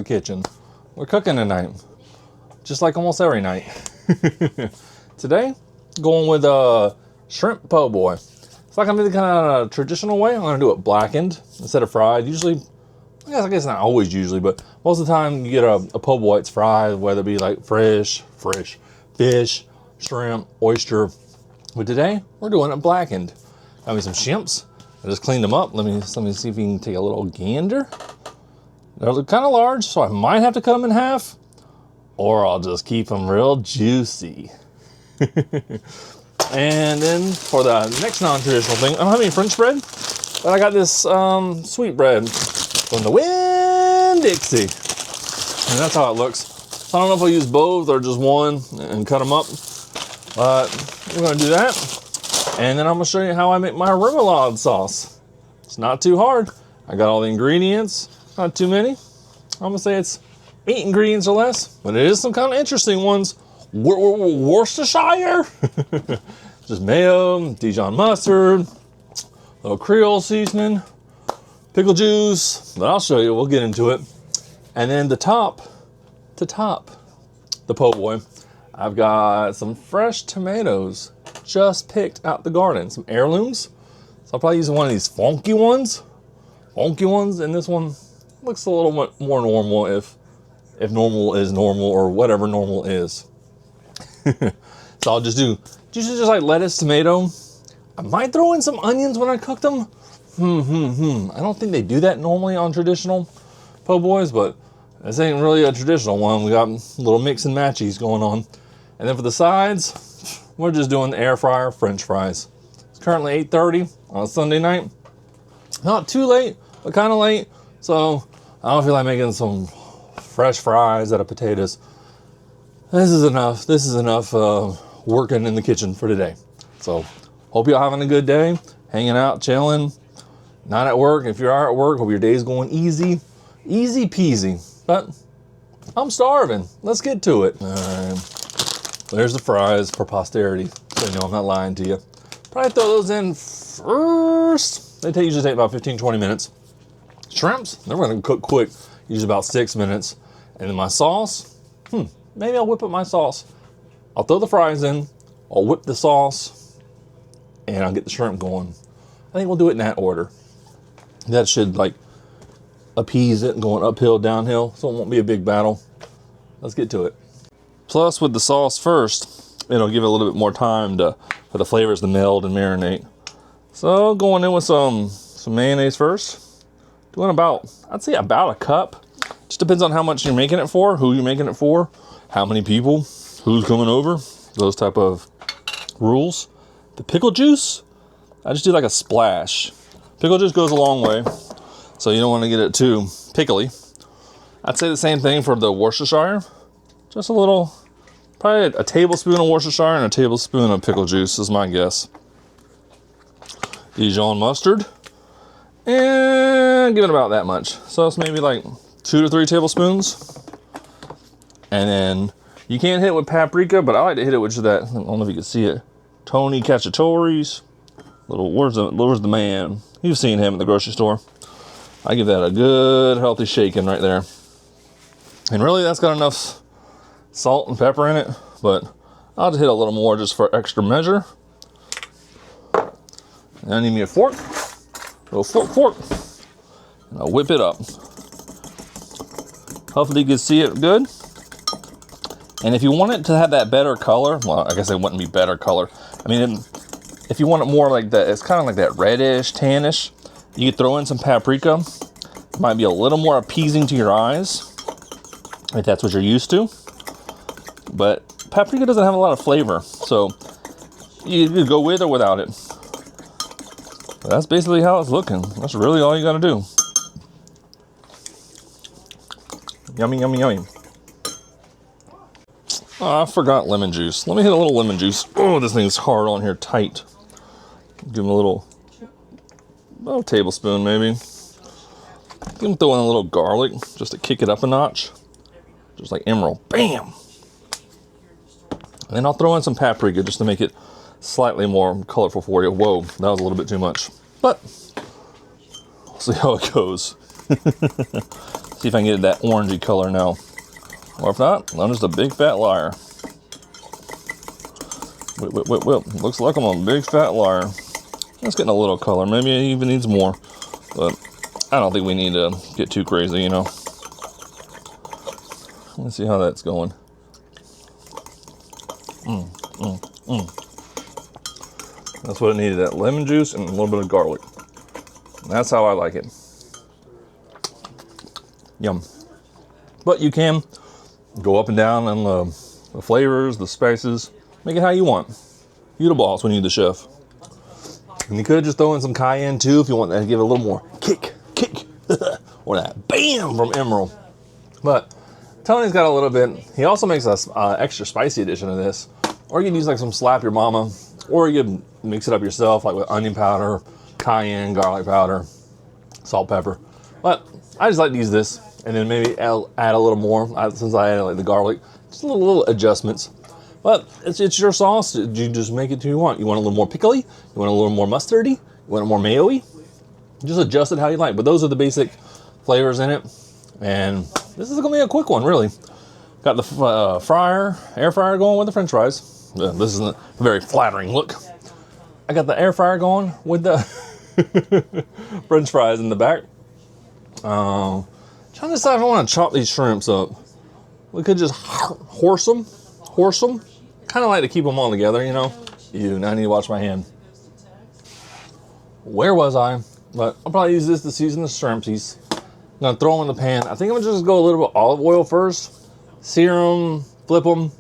kitchen. We're cooking tonight, just like almost every night. Today, going with a shrimp po' boy. It's not gonna be the kind of traditional way. I'm gonna do it blackened instead of fried. Usually, I guess not always usually, but most of the time you get a po' boy, it's fried, whether it be like fish, shrimp, oyster. But today, we're doing it blackened. Got me some shrimps. I just cleaned them up. Let me see if you can take a little gander. They're kind of large, so I might have to cut them in half, or I'll just keep them real juicy. And then for the next non-traditional thing, I don't have any French bread, but I got this sweet bread from the Winn-Dixie. And that's how it looks. So I don't know if I'll use both or just one and cut them up, but we're gonna do that. And then I'm gonna show you how I make my remoulade sauce. It's not too hard. I got all the ingredients, not too many. I'm gonna say it's 8 ingredients or less, but it is some kind of interesting ones. Worcestershire. Just mayo, Dijon mustard, a little Creole seasoning, pickle juice, but I'll show you, we'll get into it. And then to top the po' boy, I've got some fresh tomatoes just picked out the garden, some heirlooms. So I'll probably use one of these funky ones, and this one looks a little more normal if normal is normal or whatever normal is. So I'll just do just like lettuce, tomato. I might throw in some onions when I cook them. I don't think they do that normally on traditional po' boys, but this ain't really a traditional one. We got little mix and matchies going on. And then for the sides, we're just doing the air fryer French fries. It's currently 8:30 on a Sunday night. Not too late, but kind of late. So I don't feel like making some fresh fries out of potatoes. This is enough working in the kitchen for today. So hope y'all having a good day, hanging out, chilling, not at work. If you are at work, hope your day's going easy peasy. But I'm starving. Let's get to it. All right. There's the fries for posterity. So you know I'm not lying to you. Probably throw those in first. They usually take about 15-20 minutes. Shrimps, they're gonna cook quick, usually about 6 minutes. And then my sauce, maybe I'll whip up my sauce. I'll throw the fries in, I'll whip the sauce, and I'll get the shrimp going. I think we'll do it in that order. That should like appease it going uphill, downhill, so it won't be a big battle. Let's get to it. Plus with the sauce first, it'll give it a little bit more time for the flavors to meld and marinate. So going in with some mayonnaise first. Doing I'd say about a cup. Just depends on how much you're making it for, who you're making it for, how many people, who's coming over, those type of rules. The pickle juice, I just do like a splash. Pickle juice goes a long way, so you don't want to get it too pickly. I'd say the same thing for the Worcestershire. Just a little, probably a tablespoon of Worcestershire and a tablespoon of pickle juice is my guess. Dijon mustard, and give it about that much. So it's maybe like 2 to 3 tablespoons. And then you can't hit it with paprika, but I like to hit it with just that. I don't know if you can see it. Tony Cacciatore's. Where's the man? You've seen him at the grocery store. I give that a good healthy shaking right there. And really that's got enough salt and pepper in it, but I'll just hit a little more just for extra measure. And I need me a fork. A little fork. And I'll whip it up. Hopefully you can see it good. And if you want it to have that better color, well, I guess it wouldn't be better color. I mean, if you want it more like that, it's kind of like that reddish, tannish, you could throw in some paprika. It might be a little more appeasing to your eyes, if that's what you're used to. But paprika doesn't have a lot of flavor, so you could go with or without it. But that's basically how it's looking. That's really all you gotta do. Yummy, yummy, yummy. Oh, I forgot lemon juice. Let me hit a little lemon juice. Oh, this thing's hard on here, tight. Give him a little, about a tablespoon maybe. Give him throw in a little garlic just to kick it up a notch. Just like emerald. Bam! And then I'll throw in some paprika just to make it slightly more colorful for you. Whoa, that was a little bit too much. But we'll see how it goes. See if I can get that orangey color now. Or if not, I'm just a big fat liar. Wait. Looks like I'm a big fat liar. It's getting a little color. Maybe it even needs more. But I don't think we need to get too crazy, you know. Let's see how that's going. That's what it needed, that lemon juice and a little bit of garlic. That's how I like it. Yum. But you can go up and down on the flavors, the spices. Make it how you want. You're the boss when you're the chef. And you could just throw in some cayenne too if you want that to give it a little more kick. Or that bam from Emerald. But Tony's got a little bit. He also makes a extra spicy edition of this. Or you can use like some Slap Your Mama. Or you can mix it up yourself like with onion powder, cayenne, garlic powder, salt, pepper. But I just like to use this. And then maybe I'll add a little more since I added like the garlic. Just little adjustments. But it's your sauce. You just make it to you want. You want a little more pickly? You want a little more mustardy? You want it more mayo-y? Just adjust it how you like. But those are the basic flavors in it. And this is going to be a quick one, really. Got the air fryer going with the french fries. This isn't a very flattering look. I got the air fryer going with the french fries in the back. Trying to decide if I want to chop these shrimps up. We could just horse them. Kind of like to keep them all together, you know. Now I need to wash my hand. Where was I? But I'll probably use this to season the shrimpsies. I'm going to throw them in the pan. I think I'm going to just go a little bit of olive oil first. Sear them, flip them.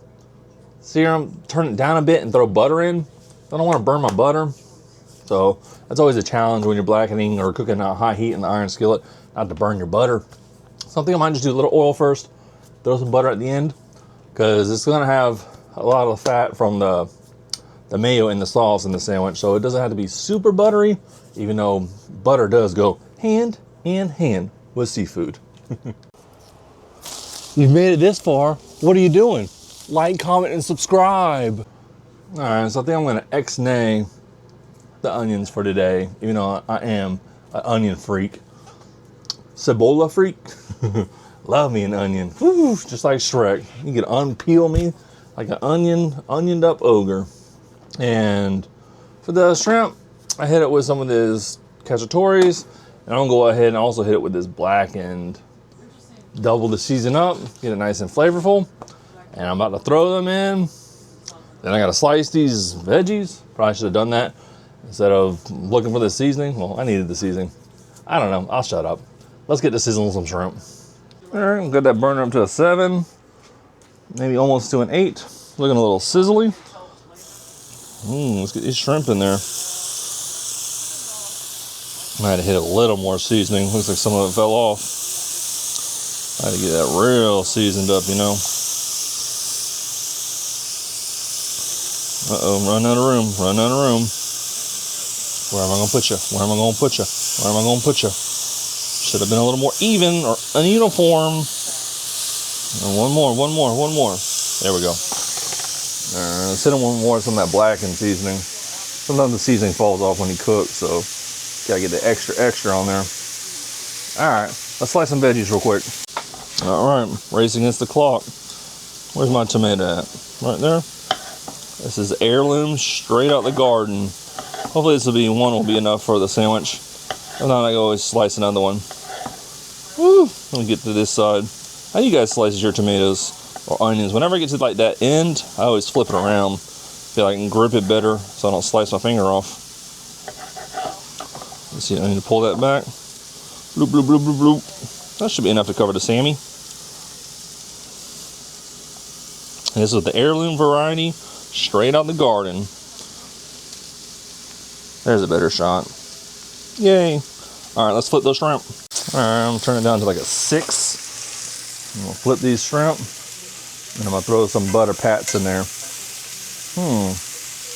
Sear them, turn it down a bit and throw butter in. I don't want to burn my butter. So that's always a challenge when you're blackening or cooking at high heat in the iron skillet. Not to burn your butter. So I think I might just do a little oil first. Throw some butter at the end. Because it's going to have a lot of fat from the mayo in the sauce in the sandwich. So it doesn't have to be super buttery. Even though butter does go hand in hand with seafood. You've made it this far. What are you doing? Like, comment, and subscribe. All right, so I think I'm going to ex-nay the onions for today. Even though I am an onion freak. Cebola freak. Love me an onion. Woo, just like Shrek. You can unpeel me like an onioned up ogre. And for the shrimp, I hit it with some of this cacciatories. And I'm going to go ahead and also hit it with this Blackened. Double the season up. Get it nice and flavorful. And I'm about to throw them in. Then I got to slice these veggies. Probably should have done that instead of looking for the seasoning. Well, I needed the seasoning. I don't know. I'll shut up. Let's get to sizzling some shrimp. All right, I'm got that burner up to a 7, maybe almost to an 8. Looking a little sizzly. Let's get these shrimp in there. I had to hit a little more seasoning. Looks like some of it fell off. I had to get that real seasoned up, you know. Uh-oh, run out of room. Where am I going to put you? Should have been a little more even or uniform. And one more. There we go. Let's hit him one more with some of that Blackened seasoning. Sometimes the seasoning falls off when you cook, so gotta get the extra on there. All right, let's slice some veggies real quick. All right, racing against the clock. Where's my tomato at? Right there. This is Heirloom, straight out the garden. Hopefully this will be enough for the sandwich. If not, I can always slice another one. Woo! Let me get to this side. How do you guys slice your tomatoes or onions? Whenever I get to like that end, I always flip it around. Feel like I can grip it better so I don't slice my finger off. Let's see, I need to pull that back. Bloop, bloop, bloop, bloop, bloop. That should be enough to cover the Sammy. And this is the Heirloom variety, straight out the garden. There's a better shot. Yay. All right, let's flip those shrimp. All right, I'm gonna turn it down to like a 6. I'm gonna flip these shrimp. And I'm gonna throw some butter pats in there.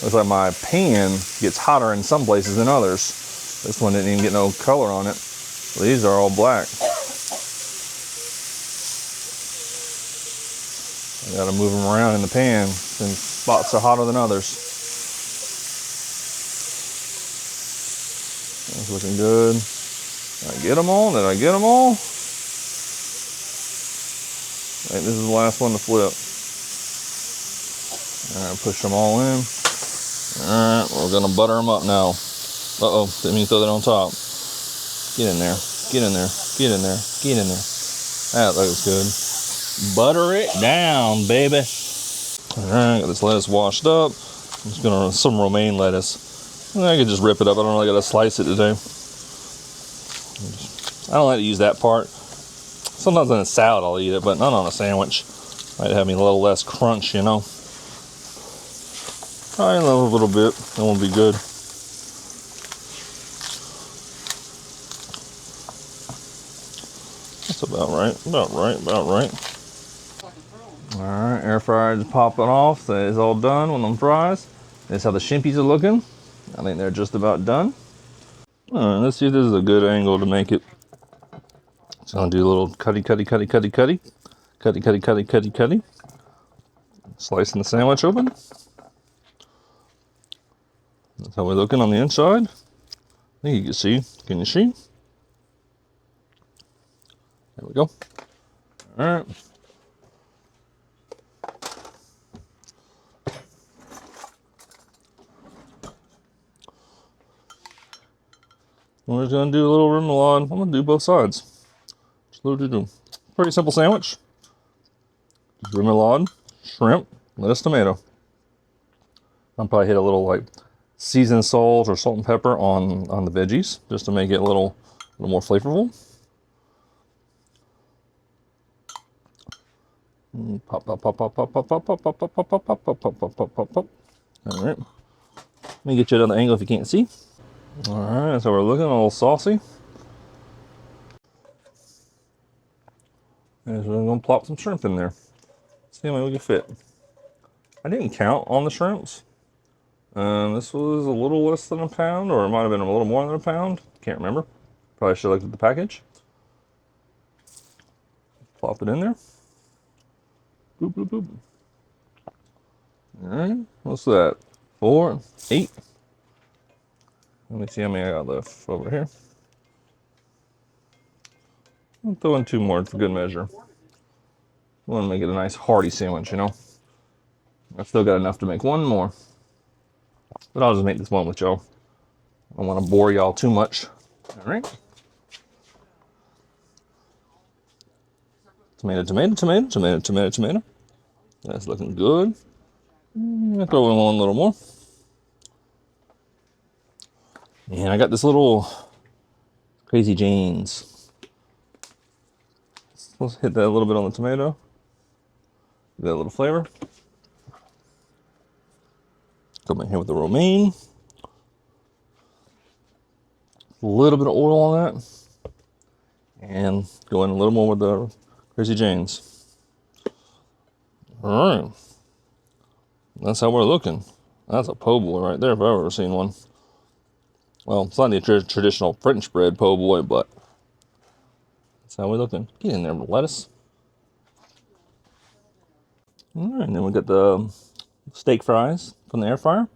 Looks like my pan gets hotter in some places than others. This one didn't even get no color on it. These are all black. I gotta move them around in the pan. Some spots are hotter than others. That's looking good. Did I get them all? think this is the last one to flip. All right, push them all in. All right, we're gonna butter them up now. Uh-oh, didn't mean to throw that on top. Get in there, get in there, get in there, get in there. That looks good. Butter it down, baby. All right, got this lettuce washed up. I'm just gonna run some romaine lettuce. I can just rip it up. I don't really gotta slice it today. I don't like to use that part. Sometimes in a salad I'll eat it, but not on a sandwich. Might have me a little less crunch, you know. I love a little bit. That won't be good. That's about right. About right. About right. All right, air fryer is popping off. That is all done with them fries. That's how the shimpies are looking. I think they're just about done. All right, let's see if this is a good angle to make it. So I'll do a little cutty. Slicing the sandwich open. That's how we're looking on the inside. I think you can see. Can you see? There we go. All right. We're just gonna do a little remoulade. I'm gonna do both sides. Just a little pretty simple sandwich. Just remoulade, shrimp, lettuce, tomato. I'll probably hit a little like seasoned salt or salt and pepper on the veggies just to make it a little more flavorful. Pop. All right. Let me get you another angle if you can't see. All right, so we're looking a little saucy. And so we're gonna plop some shrimp in there. See how many we can fit. I didn't count on the shrimps. This was a little less than a pound, or it might have been a little more than a pound. Can't remember. Probably should have looked at the package. Plop it in there. Boop, boop, boop. All right, what's that? 4, 8. Let me see how many I got left over here. I'll throw in 2 more for good measure. I want to make it a nice hearty sandwich, you know. I've still got enough to make 1 more. But I'll just make this one with y'all. I don't want to bore y'all too much. All right. Tomato. That's looking good. I'll throw in 1 little more. And I got this little Crazy Janes. Let's hit that a little bit on the tomato. Get that little flavor. Come in here with the romaine. A little bit of oil on that. And go in a little more with the Crazy Janes. All right. That's how we're looking. That's a po' boy right there if I've ever seen one. Well, it's not the traditional French bread po' boy, but that's how we're looking. Get in there with lettuce. All right, and then we got the steak fries from the air fryer.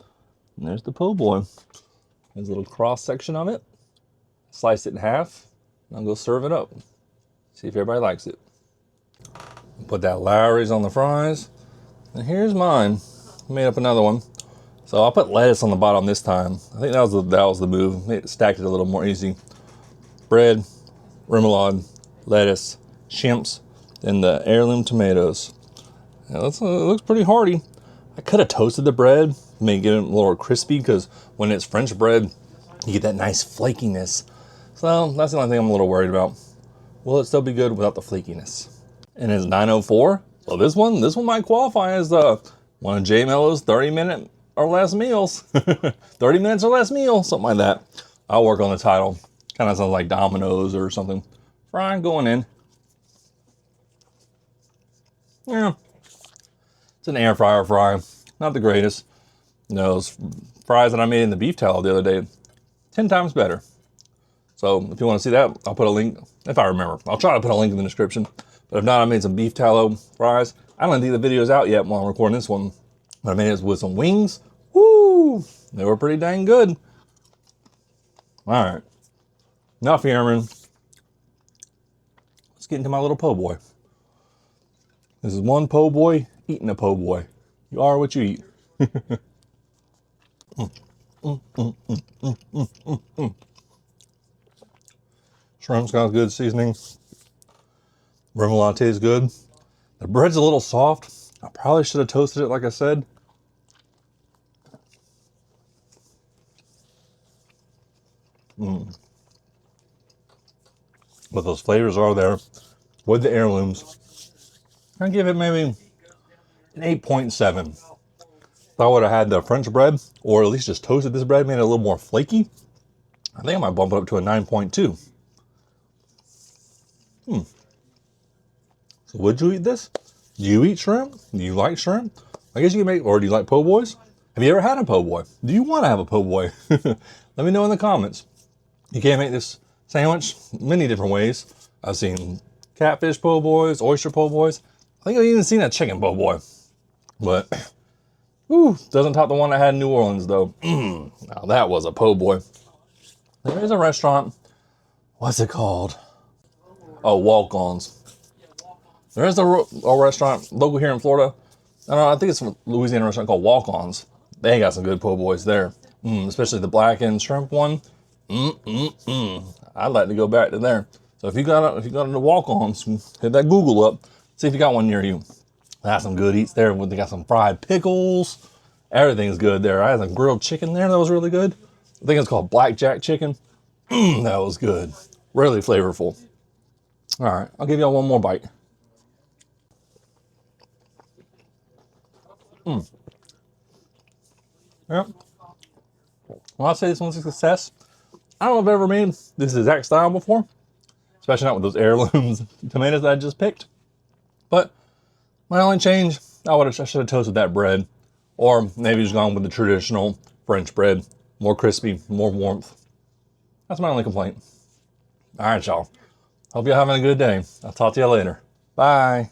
And there's the po' boy. There's a little cross section of it. Slice it in half. And I'll go serve it up. See if everybody likes it. Put that Lowry's on the fries. And here's mine. Made up another one. So I'll put lettuce on the bottom this time. I think that was the move. It stacked it a little more easy. Bread, remoulade, lettuce, shrimps, and the heirloom tomatoes. Now it looks pretty hearty. I could have toasted the bread, make it a little crispy, because when it's French bread, you get that nice flakiness. So that's the only thing I'm a little worried about. Will it still be good without the flakiness? And it's 9:04. So this one might qualify as one of TheeJayMello's 30-minute or less meals. 30 minutes or less meal, something like that. I'll work on the title. Kind of sounds like Domino's or something. Fry going in. Yeah. It's an air fryer fry. Not the greatest. Those fries that I made in the beef tallow the other day, 10 times better. So if you want to see that, I'll put a link, if I remember. I'll try to put a link in the description. But if not, I made some beef tallow fries. I don't think the video's out yet while I'm recording this one. But I made it with some wings. Woo! They were pretty dang good. All right. Enough yammering. Let's get into my little po' boy. This is one po' boy eating a po' boy. You are what you eat. Shrimp's got good seasoning. Remoulade is good. The bread's a little soft. I probably should have toasted it like I said. But those flavors are there with the heirlooms. I give it maybe an 8.7. If I would have had the French bread, or at least just toasted this bread, made it a little more flaky, I think I might bump it up to a 9.2. So would you eat this? Do you eat shrimp? Do you like shrimp? I guess you can make, or do you like po' boys? Have you ever had a po' boy? Do you want to have a po' boy? Let me know in the comments. You can make this sandwich many different ways. I've seen catfish po' boys, oyster po' boys. I think I've even seen a chicken po' boy. But, whew, doesn't top the one I had in New Orleans though. Now that was a po' boy. There is a restaurant. What's it called? Oh, Walk-Ons. There is a restaurant local here in Florida. I think it's a Louisiana restaurant called Walk-Ons. They got some good po' boys there. Especially the blackened shrimp one. I'd like to go back to there. So if you got a Walk-Ons, hit that Google up. See if you got one near you. They have some good eats there. They got some fried pickles. Everything's good there. I had some grilled chicken there that was really good. I think it's called blackjack chicken. That was good. Really flavorful. All right, I'll give y'all one more bite. Yep. Well, I'd say this one's a success. I don't know if I've ever made this exact style before, especially not with those heirlooms tomatoes that I just picked. But my only change, I should have toasted that bread, or maybe just gone with the traditional French bread, more crispy, more warmth. That's my only complaint. All right, y'all. Hope you're having a good day. I'll talk to you later. Bye.